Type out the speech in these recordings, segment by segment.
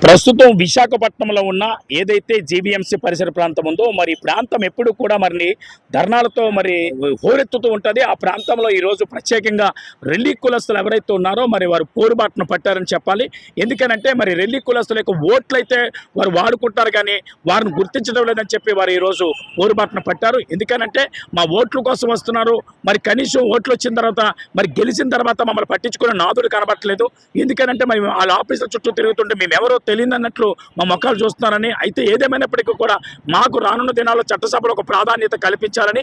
ప్రస్తుతం విశాఖపట్నంలో ఉన్న ఏదైతే జీబీఎంసీ పరిసర ప్రాంతం ఉందో మరి ఈ ప్రాంతం ఎప్పుడు కూడా మరి ధర్నాలతో మరి హోరెత్తుతూ ఉంటుంది. ఆ ప్రాంతంలో ఈరోజు ప్రత్యేకంగా రెల్లి కులస్తులు ఎవరైతే ఉన్నారో మరి వారు పోరుబాటును పట్టారని చెప్పాలి. ఎందుకనంటే మరి రెల్లి కులస్తుల యొక్క ఓట్లు అయితే వారు వాడుకుంటారు కానీ వారిని గుర్తించడం లేదని చెప్పి వారు ఈరోజు పోరుబాటును పట్టారు. ఎందుకనంటే మా ఓట్ల కోసం వస్తున్నారు, మరి కనీసం ఓట్లు వచ్చిన తర్వాత మరి గెలిచిన తర్వాత మమ్మల్ని పట్టించుకునే నాదుడు కనబట్టలేదు. ఎందుకనంటే మరి వాళ్ళ ఆఫీసుల చుట్టూ తిరుగుతుంటే మేము ఎవరో తెలియదన్నట్లు మా మొక్కలు చూస్తున్నారని. అయితే ఏదేమైనప్పటికీ కూడా మాకు రానున్న దినాల్లో చట్టసభలో ఒక ప్రాధాన్యత కల్పించాలని,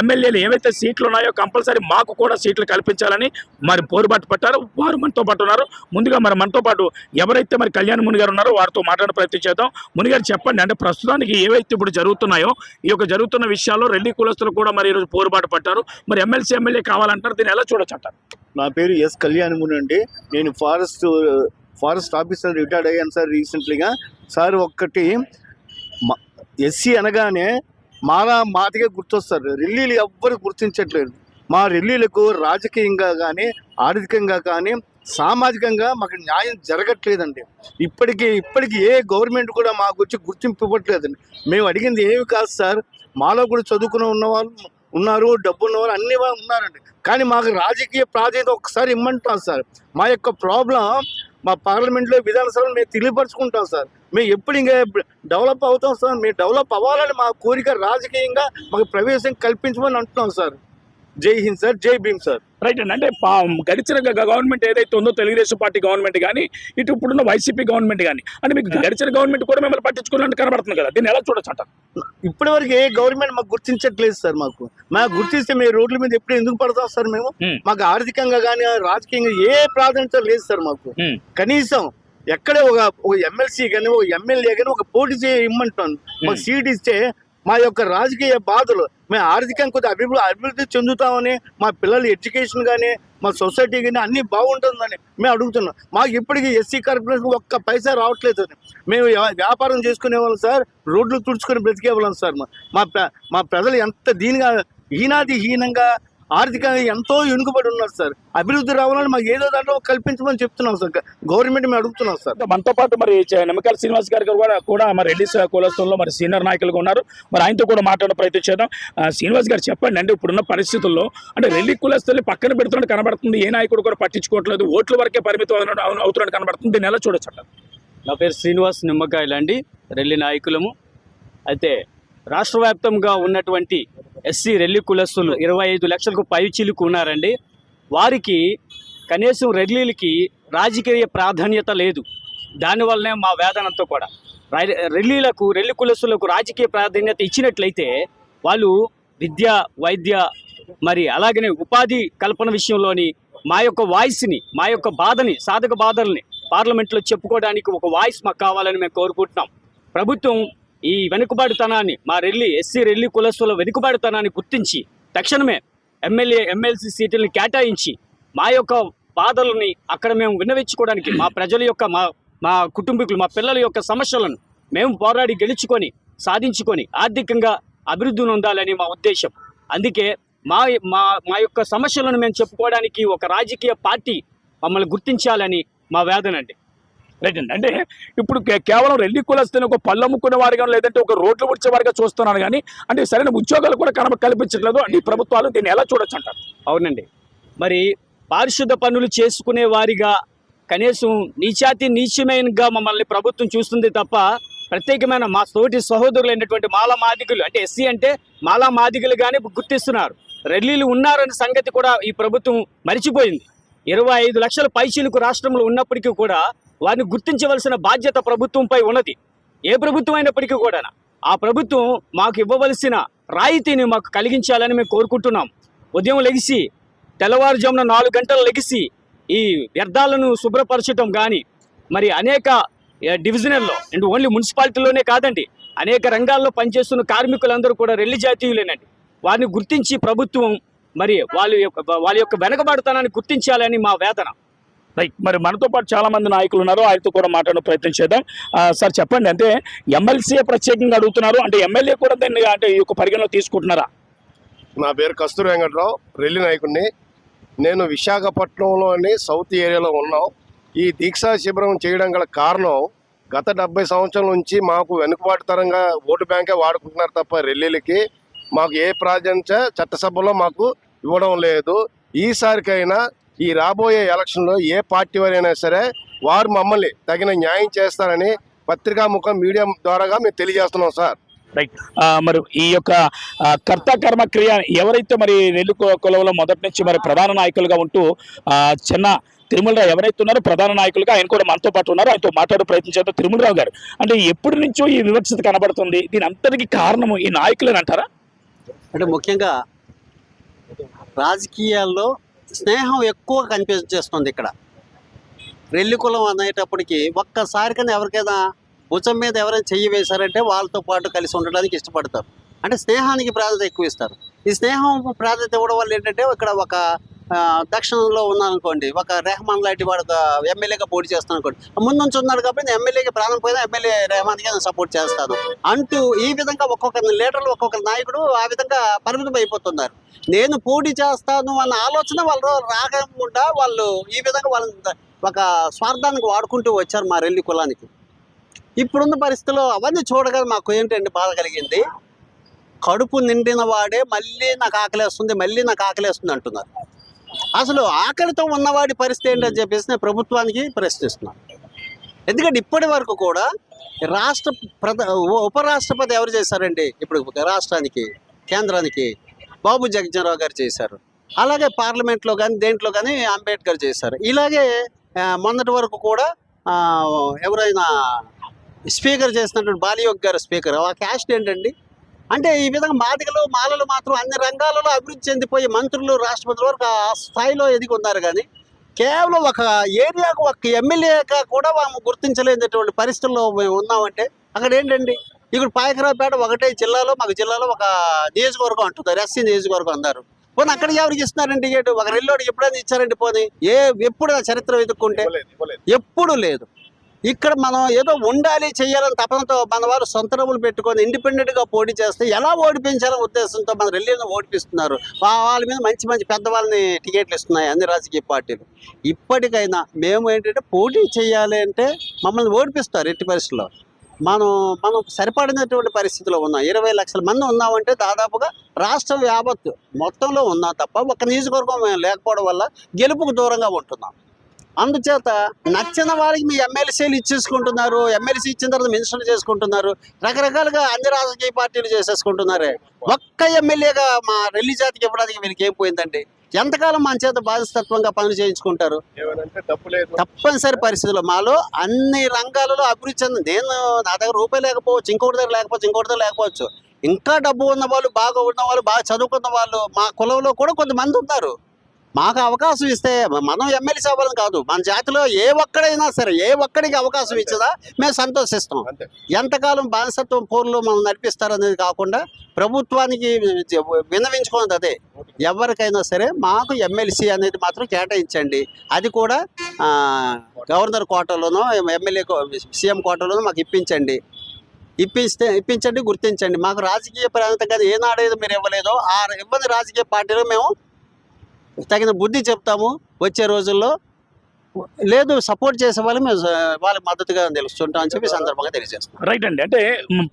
ఎమ్మెల్యేలు ఏవైతే సీట్లు ఉన్నాయో కంపల్సరీ మాకు కూడా సీట్లు కల్పించాలని మరి పోరుబాటు పట్టారు. వారు మనతో పాటు ఉన్నారు. ముందుగా మరి మనతో పాటు ఎవరైతే మరి కళ్యాణ్ ముని గారు ఉన్నారో వారితో మాట్లాడే ప్రయత్నం చేద్దాం. ముని గారు చెప్పండి, అంటే ప్రస్తుతానికి ఏవైతే ఇప్పుడు జరుగుతున్నాయో ఈ యొక్క జరుగుతున్న విషయాల్లో రెల్లి కులస్తులు కూడా మరి ఈరోజు పోరుబాటు పట్టారు. మరి ఎమ్మెల్యే కావాలంటారు, దీన్ని ఎలా చూడొచ్చు అంటారు? నా పేరు ఎస్ కళ్యాణ్ ముని అండి. నేను ఫారెస్ట్ ఆఫీసర్ రిటైర్డ్ అయ్యాను సార్ రీసెంట్లీగా. సార్ ఒక్కటి ఎస్సీ అనగానే మాదిగా గుర్తొస్తారు, రెల్లీలు ఎవ్వరు గుర్తించట్లేదు. మా రెల్లీలకు రాజకీయంగా కానీ ఆర్థికంగా కానీ సామాజికంగా మాకు న్యాయం జరగట్లేదండి. ఇప్పటికీ ఏ గవర్నమెంట్ కూడా మాకు వచ్చి గుర్తింపు ఇవ్వట్లేదండి. మేము అడిగింది ఏమి కాదు సార్, మాలో కూడా చదువుకుని ఉన్నవాళ్ళు ఉన్నారు, డబ్బు ఉన్నవాళ్ళు అన్ని ఉన్నారండి. కానీ మాకు రాజకీయ ప్రాధాన్యత ఒక్కసారి ఇమ్మంటాం సార్. మా యొక్క ప్రాబ్లం మా పార్లమెంట్లో విధానసభలో మేము తెలియపరుచుకుంటాం సార్. మేము ఎప్పుడు ఇంకా డెవలప్ అవుతాం సార్. మేము డెవలప్ అవ్వాలని మా కోరిక, రాజకీయంగా మాకు ప్రవేశం కల్పించమని అంటున్నాం సార్. జై హింద్ సార్, జై భీమ్ సార్. రైట్ అండి. అంటే గడిచిన గవర్నమెంట్ ఏదైతే ఉందో తెలుగుదేశం పార్టీ గవర్నమెంట్ కానీ ఇటు ఇప్పుడున్న వైసీపీ గవర్నమెంట్ కానీ అంటే మీకు గడిచిన గవర్నమెంట్ కూడా మిమ్మల్ని పట్టించుకోవాలని కనబడుతుంది కదా, దీన్ని ఎలా చూడొచ్చు అంటారు? ఇప్పటి వరకు ఏ గవర్నమెంట్ మాకు గుర్తించట్లేదు సార్. మాకు గుర్తిస్తే మేము రోడ్ల మీద ఎప్పుడు ఎందుకు పడతాం సార్? మాకు ఆర్థికంగా కానీ రాజకీయంగా ఏ ప్రాధాన్యత లేదు సార్. మాకు కనీసం ఎక్కడే ఒక ఎమ్మెల్సీ కానీ ఒక ఎమ్మెల్యే కానీ ఒక పోటీ ఇమ్మంటాను. మాకు సీట్ ఇస్తే మా యొక్క రాజకీయ బాధలు మేము ఆర్థికంగా కొద్దిగా అభివృద్ధి చెందుతామని, మా పిల్లల ఎడ్యుకేషన్ కానీ మా సొసైటీ కానీ అన్నీ బాగుంటుందని మేము అడుగుతున్నాం. మాకు ఇప్పటికీ ఎస్సీ కార్పొరేషన్ ఒక్క పైసా రావట్లేదు. మేము వ్యాపారం చేసుకునే వాళ్ళం సార్, రోడ్లు తుడుచుకొని బ్రతికే వాళ్ళం సార్. మా ప్రజలు ఎంత హీనంగా ఆర్థికంగా ఎంతో వెనుకబడి ఉన్నారు సార్. అభివృద్ధి రావాలని మాకు ఏదో దాంట్లో కల్పించమని చెప్తున్నాం సార్. గవర్నమెంట్ మేము అడుగుతున్నాం సార్. మనతో పాటు మరి నిమ్మకాయల శ్రీనివాస్ గారు కూడా మరి రెడ్డి కులస్తుల్లో మరి సీనియర్ నాయకులుగా ఉన్నారు. మరి ఆయనతో కూడా మాట్లాడే ప్రయత్నం చేద్దాం. శ్రీనివాస్ గారు చెప్పండి, అంటే ఇప్పుడున్న పరిస్థితుల్లో అంటే రెల్లి కులస్తుల్ని పక్కన పెడుతున్నట్టు కనబడుతుంది, ఏ నాయకుడు కూడా పట్టించుకోవట్లేదు, ఓట్ల వరకే పరిమితం అవుతున్నట్టు కనబడుతుంది, దీన్ని ఎలా చూడొచ్చు? నా పేరు శ్రీనివాస్ నిమ్మకాయలు అండి, రెల్లి నాయకులము. అయితే రాష్ట్ర వ్యాప్తంగా ఉన్నటువంటి ఎస్సీ రెల్లి కులస్తులు 25 లక్షలకు పైచిలుకు ఉన్నారండి. వారికి కనీసం రెల్లీలకి రాజకీయ ప్రాధాన్యత లేదు. దానివల్లనే మా వేదనంతో కూడా రెల్లి కులస్తులకు రాజకీయ ప్రాధాన్యత ఇచ్చినట్లయితే వాళ్ళు విద్య, వైద్య, మరి అలాగనే ఉపాధి కల్పన విషయంలోని మా యొక్క వాయిస్ని, మా యొక్క బాధని, సాధక బాధల్ని పార్లమెంట్లో చెప్పుకోవడానికి ఒక వాయిస్ మాకు కావాలని మేము కోరుకుంటున్నాం. ప్రభుత్వం ఈ వెనుకబాటుతనాన్ని, మా ఎస్సీ రెల్లి కులస్తుల వెనుకబాటుతనాన్ని గుర్తించి తక్షణమే ఎమ్మెల్సీ సీట్లని కేటాయించి మా యొక్క బాధలని అక్కడ మేము విన్నవించుకోవడానికి, మా ప్రజల యొక్క మా కుటుంబీకులు, మా పిల్లల యొక్క సమస్యలను మేము పోరాడి గెలుచుకొని సాధించుకొని ఆర్థికంగా అభివృద్ధి నొందాలని మా ఉద్దేశం. అందుకే మా యొక్క సమస్యలను మేము చెప్పుకోవడానికి ఒక రాజకీయ పార్టీ మమ్మల్ని గుర్తించాలని మా వేదన అండి. రైట్ అండి. అంటే ఇప్పుడు కేవలం రెల్లి కులస్తుని ఒక పళ్ళు అమ్ముకునే వారిగా లేదంటే ఒక రోడ్లు ఉడిచే వారిగా చూస్తున్నాను కానీ అంటే సరైన ఉద్యోగాలు కూడా కల్పించట్లేదు అంటే ఈ ప్రభుత్వాలు, దీన్ని ఎలా చూడొచ్చు అంటారు? అవునండి. మరి పారిశుద్ధ పనులు చేసుకునే వారిగా కనీసం నీచమైనగా మమ్మల్ని ప్రభుత్వం చూస్తుంది తప్ప ప్రత్యేకమైన మా తోటి సహోదరులు అయినటువంటి మాలా మాదిగలు, అంటే ఎస్సీ అంటే మాలా మాదిగలు కానీ గుర్తిస్తున్నారు. రెల్లీలు ఉన్నారనే సంగతి కూడా ఈ ప్రభుత్వం మరిచిపోయింది. 25 లక్షల పైచీలకు రాష్ట్రంలో ఉన్నప్పటికీ కూడా వారిని గుర్తించవలసిన బాధ్యత ప్రభుత్వంపై ఉన్నది. ఏ ప్రభుత్వం అయినప్పటికీ కూడా ఆ ప్రభుత్వం మాకు ఇవ్వవలసిన రాయితీని మాకు కలిగించాలని మేము కోరుకుంటున్నాం. ఉదయం లెగిసి తెల్లవారుజామున 4 గంటలు లెగిసి ఈ వ్యర్థాలను శుభ్రపరచడం కానీ, మరి అనేక డివిజనల్లో అండ్ ఓన్లీ మున్సిపాలిటీలోనే కాదండి, అనేక రంగాల్లో పనిచేస్తున్న కార్మికులందరూ కూడా రెల్లి జాతీయులేనండి. వారిని గుర్తించి ప్రభుత్వం మరి వాళ్ళ యొక్క వెనకబాటుతనాన్ని గుర్తించాలని మా వేదన. రైట్. మరి మనతో పాటు చాలా మంది నాయకులు ఉన్నారు, ఆయనతో కూడా మాట్లాడే ప్రయత్నం చేద్దాం. సార్ చెప్పండి, అంటే ఎమ్మెల్సీ ప్రత్యేకంగా అడుగుతున్నారు, అంటే ఎమ్మెల్యే కూడా దాన్ని అంటే ఈ యొక్క పరిగణలో తీసుకుంటున్నారా? నా పేరు కస్తూరి వెంకట్రావు, రెల్లి నాయకుడిని. నేను విశాఖపట్నంలోని సౌత్ ఏరియాలో ఉన్నాం. ఈ దీక్షా శిబిరం చేయడం గల కారణం గత 70 సంవత్సరాల నుంచి మాకు వెనుకబాటుతరంగా ఓటు బ్యాంకే వాడుకుంటున్నారు తప్ప రెల్లీలకి మాకు ఏ ప్రాధాన్యత చట్టసభలో మాకు ఇవ్వడం లేదు. ఈసారికైనా ఈ రాబోయే ఎలక్షన్లో ఏ పార్టీ వారైనా సరే వారు మమ్మల్ని తగిన న్యాయం చేస్తారని పత్రికాముఖం మీడియా ద్వారాగా మేము తెలియజేస్తున్నాం సార్. రైట్. మరి ఈ యొక్క కర్త కర్మ క్రియ ఎవరైతే మరి రెల్లి కులంలో మొదటి నుంచి మరి ప్రధాన నాయకులుగా ఉంటూ చిన్న తిరుమలరావు ఎవరైతే ఉన్నారో ప్రధాన నాయకులుగా ఆయన కూడా మనతో పాటు ఉన్నారు. ఆయనతో మాట్లాడే ప్రయత్నం చేద్దాం. తిరుమలరావు గారు, అంటే ఎప్పటి నుంచో ఈ వివక్షత కనబడుతుంది, దీని అంతటికి కారణము ఈ నాయకులని అంటారా? అంటే ముఖ్యంగా రాజకీయాల్లో స్నేహం ఎక్కువ కనిపించేస్తుంది ఇక్కడ. రెల్లి కులం అనేటప్పటికి ఒక్కసారికైనా ఎవరికైనా భుజం మీద ఎవరైనా చెయ్యి వేశారంటే వాళ్ళతో పాటు కలిసి ఉండడానికి ఇష్టపడతారు. అంటే స్నేహానికి ప్రాధాన్యత ఎక్కువ ఇస్తారు. ఈ స్నేహం ప్రాధాన్యత ఇవ్వడం వల్ల ఏంటంటే ఇక్కడ ఒక దక్షిణంలో ఉన్నానుకోండి, ఒక రెహమాన్ లాంటి వాడు ఎమ్మెల్యేగా పోటీ చేస్తాను అనుకోండి, ముందు నుంచి ఉన్నాడు కాబట్టి నేను ఎమ్మెల్యేకి ప్రాణం పోయినా ఎమ్మెల్యే రెహమాన్కి నేను సపోర్ట్ చేస్తాను అంటూ ఈ విధంగా ఒక్కొక్క లీడర్లు ఒక్కొక్క నాయకుడు ఆ విధంగా పరిమితం అయిపోతున్నారు. నేను పోటీ చేస్తాను అన్న ఆలోచన వాళ్ళు రాకుండా వాళ్ళు ఈ విధంగా వాళ్ళ ఒక స్వార్థానికి వాడుకుంటూ వచ్చారు మా రెల్లి కులానికి. ఇప్పుడున్న పరిస్థితుల్లో అవన్నీ చూడగా మాకు ఏంటంటే బాధ కలిగింది. కడుపు నిండిన వాడే మళ్ళీ నాకు ఆకలేస్తుంది, మళ్ళీ నాకు ఆకలేస్తుంది అంటున్నారు. అసలు ఆకలితో ఉన్నవాడి పరిస్థితి ఏంటని చెప్పేసి నేను ప్రభుత్వానికి ప్రశ్నిస్తున్నాను. ఎందుకంటే ఇప్పటి వరకు కూడా ఉపరాష్ట్రపతి ఎవరు చేశారండి? ఇప్పుడు రాష్ట్రానికి, కేంద్రానికి బాబు జగజ్జనరావు గారు చేశారు. అలాగే పార్లమెంట్లో కానీ దేంట్లో కానీ అంబేద్కర్ చేశారు. ఇలాగే మొన్నటి వరకు కూడా ఎవరైనా స్పీకర్ చేసినటువంటి బాలయోగ్ గారు స్పీకర్. ఆ క్యాస్ట్ ఏంటండి? అంటే ఈ విధంగా మాదిగలు మాలలు మాత్రం అన్ని రంగాలలో అభివృద్ధి చెందిపోయి మంత్రులు రాష్ట్రపతుల వరకు ఆ స్థాయిలో ఎదిగి ఉన్నారు. కానీ కేవలం ఒక ఏరియాకు ఒక ఎమ్మెల్యేగా కూడా మేము గుర్తించలేనటువంటి పరిస్థితుల్లో మేము ఉన్నామంటే అక్కడ ఏంటండి? ఇప్పుడు పాయకరావుపేట ఒకటే జిల్లాలో, మాకు జిల్లాలో ఒక నియోజకవర్గం అంటున్నారు, ఎస్సీ నియోజకవర్గం అన్నారు. పోనీ అక్కడ ఎవరికి ఇస్తున్నారండి టికెట్? ఒక రెల్లోడికి ఎప్పుడైనా ఇచ్చారండి? పోనీ ఎప్పుడు ఆ చరిత్ర వెతుక్కుంటే ఎప్పుడు లేదు. ఇక్కడ మనం ఏదో ఉండాలి చెయ్యాలని తపనతో మన వారు సొంత డబ్బులు పెట్టుకొని ఇండిపెండెంట్గా పోటీ చేస్తే ఎలా ఓడిపించాలనే ఉద్దేశంతో మన రెల్లీలను ఓడిపిస్తున్నారు. వాళ్ళ మీద మంచి మంచి పెద్దవాళ్ళని టికెట్లు ఇస్తున్నాయి అన్ని రాజకీయ పార్టీలు. ఇప్పటికైనా మేము ఏంటంటే పోటీ చేయాలి అంటే మమ్మల్ని ఓడిపిస్తారు ఎట్టి పరిస్థితుల్లో. మనం సరిపడినటువంటి పరిస్థితిలో ఉన్నాం. 20 లక్షల మంది ఉన్నామంటే దాదాపుగా రాష్ట్రం యావత్తు మొత్తంలో ఉన్నాం తప్ప ఒక నియోజకవర్గం మేము లేకపోవడం వల్ల గెలుపుకు దూరంగా ఉంటున్నాం. అందుచేత నచ్చిన వారికి మీ ఎమ్మెల్సీలు ఇచ్చేసుకుంటున్నారు, ఎమ్మెల్సీ ఇచ్చిన తర్వాత మినిస్టర్లు చేసుకుంటున్నారు, రకరకాలుగా అన్ని రాజకీయ పార్టీలు చేసేసుకుంటున్నారే. ఒక్క ఎమ్మెల్యేగా మా రెల్లి జాతికి ఇవ్వడానికి వీరికి ఏం పోయిందండి? ఎంతకాలం మన చేత బాధ్యతత్వంగా పనులు చేయించుకుంటారు? తప్పనిసరి పరిస్థితుల్లో మాలో అన్ని రంగాలలో అభివృద్ధి చెంది నా దగ్గర రూపాయి లేకపోవచ్చు, ఇంకోటి దగ్గర లేకపోవచ్చు, ఇంకా డబ్బు ఉన్న వాళ్ళు, బాగా ఉన్న వాళ్ళు, బాగా చదువుకున్న వాళ్ళు మా కులంలో కూడా కొంతమంది ఉన్నారు. మాకు అవకాశం ఇస్తే మనం ఎమ్మెల్సీ అవ్వాలని కాదు, మన జాతిలో ఏ ఒక్కడైనా సరే ఏ ఒక్కడికి అవకాశం ఇచ్చదా మేము సంతోషిస్తాం. ఎంతకాలం బానిసత్వం పోరులో మనం నడిపిస్తారనేది కాకుండా ప్రభుత్వానికి విన్నవించుకున్నది అదే, ఎవరికైనా సరే మాకు ఎమ్మెల్సీ అనేది మాత్రం కేటాయించండి. అది కూడా గవర్నర్ కోటాలోనో ఎమ్మెల్యే సీఎం కోటాలోనో మాకు ఇప్పించండి, గుర్తించండి. మాకు రాజకీయ ప్రాంతం కానీ ఏనాడేదో మీరు ఇవ్వలేదో ఆ ఇవ్వని రాజకీయ పార్టీలో మేము తగిన బుద్ధి చెప్తాము. వచ్చే రోజుల్లో లేదు సపోర్ట్ చేసే వాళ్ళు మేము వాళ్ళకి మద్దతుగా నిలుస్తుంటాం అని చెప్పి సందర్భంగా తెలియజేస్తాం. రైట్ అండి. అంటే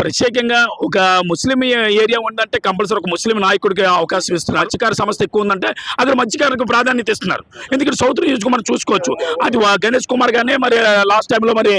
ప్రత్యేకంగా ఒక ముస్లిం ఏరియా ఉందంటే కంపల్సరీ ఒక ముస్లిం నాయకుడికి అవకాశం ఇస్తున్నారు. మత్స్యకార సంస్థ ఎక్కువ ఉందంటే అక్కడ మత్స్యకారులకు ప్రాధాన్యత ఇస్తున్నారు. ఎందుకంటే సౌత్ నియోజకవర్గం మనం చూసుకోవచ్చు, అది గణేష్ కుమార్ కానీ, మరి లాస్ట్ టైంలో మరి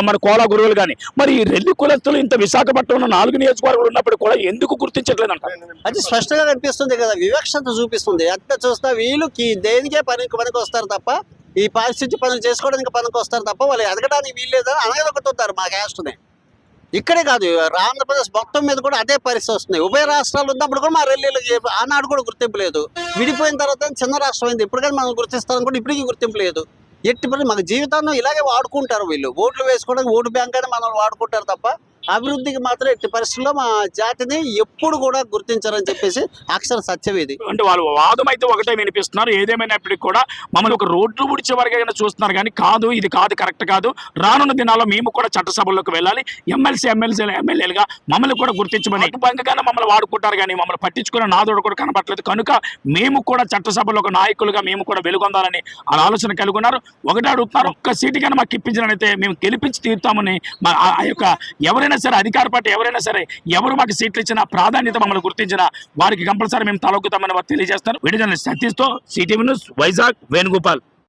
మన కోలా గురువులు కానీ, మరి రెల్లి కులస్తులు ఇంత విశాఖపట్నంలో 4 నియోజకవర్గాలు ఉన్నప్పుడు కూడా ఎందుకు గుర్తించట్లేదు అంటారు? అది స్పష్టంగా కనిపిస్తుంది కదా, వివక్షత చూపిస్తుంది. ఎంత చూస్తా వీళ్ళకి దేనికే పనికి వస్తారు తప్ప ఈ పారిశుద్ధ్య పనులు చేసుకోవడానికి పనికి వస్తారు తప్ప వాళ్ళు ఎదగడానికి వీల్లేదని అనగదొక్కుతుంటారు మా క్యాస్ట్ని. ఇక్కడే కాదు, ఆంధ్రప్రదేశ్ మొత్తం మీద కూడా అదే పరిస్థితి వస్తుంది. ఉభయ రాష్ట్రాలు ఉన్నప్పుడు కూడా మా రెల్లీలకి ఆనాడు కూడా గుర్తింపు లేదు. విడిపోయిన తర్వాత చిన్న రాష్ట్రం అయింది, ఇప్పటికైనా మనం గుర్తిస్తారని కూడా ఇప్పటికీ గుర్తింపు లేదు. ఎట్టి మాకు జీవితాన్ని ఇలాగే వాడుకుంటారు వీళ్ళు. ఓట్లు వేసుకోవడానికి ఓటు బ్యాంక్ అని మనం వాడుకుంటారు తప్ప అభివృద్ధికి మాత్రం ఎట్టి పరిస్థితుల్లో మా జాతిని ఎప్పుడు కూడా గుర్తించారని చెప్పేసి అక్షర సత్యం ఇది. అంటే వాళ్ళు వాదం అయితే ఒకటే వినిపిస్తున్నారు. ఏదేమైనప్పటికీ కూడా మమ్మల్ని ఒక రోడ్లు ముడిచే వరకైనా చూస్తున్నారు కానీ కాదు, ఇది కాదు, కరెక్ట్ కాదు. రానున్న దినాల్లో మేము కూడా చట్టసభల్లోకి వెళ్ళాలి, ఎమ్మెల్యేలుగా మమ్మల్ని కూడా గుర్తించమని బంగగానే మమ్మల్ని వాడుకుంటారు కానీ మమ్మల్ని పట్టించుకునే నాదోడు కూడా కనపట్లేదు. కనుక మేము కూడా చట్టసభలో ఒక నాయకులుగా మేము కూడా వెలుగొందాలని ఆ ఆలోచన కలిగి ఉన్నారు. ఒకటే అడుగుతున్నారు, ఒక్క సీటు కానీ మాకు ఇప్పించాలనైతే మేము గెలిపించి తీరుతామని ఆ యొక్క ఎవరైనా సరే అధికార పార్టీ ఎవరైనా సరే ఎవరు మాకు సీట్లు ఇచ్చినా ప్రాధాన్యత మమ్మల్ని గుర్తించినా వారికి కంపల్సరీ మేము తలొక్కుతామని వారు తెలియజేస్తారు. వీడియో జర్నలిస్ట్ సతీష్తో సిటీవీ న్యూస్, వైజాగ్, వేణుగోపాల్.